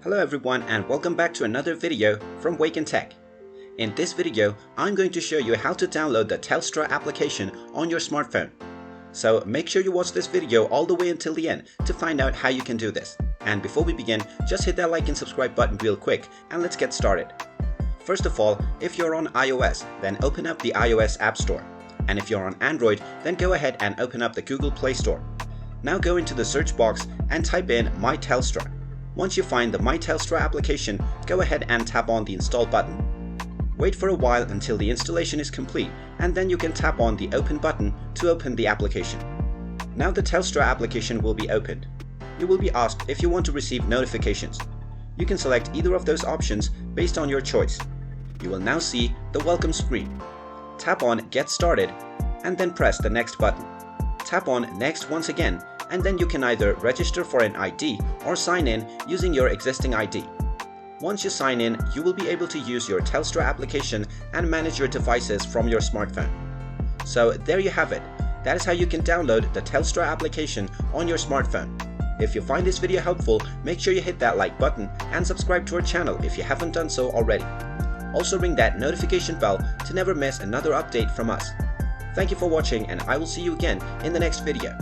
Hello everyone and welcome back to another video from Wake&Tech. In this video, I'm going to show you how to download the Telstra application on your smartphone. So make sure you watch this video all the way until the end to find out how you can do this. And before we begin, just hit that like and subscribe button real quick and let's get started. First of all, if you're on iOS, then open up the iOS App Store. And if you're on Android, then go ahead and open up the Google Play Store. Now go into the search box and type in My Telstra. Once you find the My Telstra application, go ahead and tap on the Install button. Wait for a while until the installation is complete and then you can tap on the Open button to open the application. Now the Telstra application will be opened. You will be asked if you want to receive notifications. You can select either of those options based on your choice. You will now see the welcome screen. Tap on Get Started and then press the Next button. Tap on Next once again and then you can either register for an ID or sign in using your existing ID. Once you sign in, you will be able to use your Telstra application and manage your devices from your smartphone. So there you have it. That is how you can download the Telstra application on your smartphone. If you find this video helpful, make sure you hit that like button and subscribe to our channel if you haven't done so already. Also ring that notification bell to never miss another update from us. Thank you for watching and I will see you again in the next video.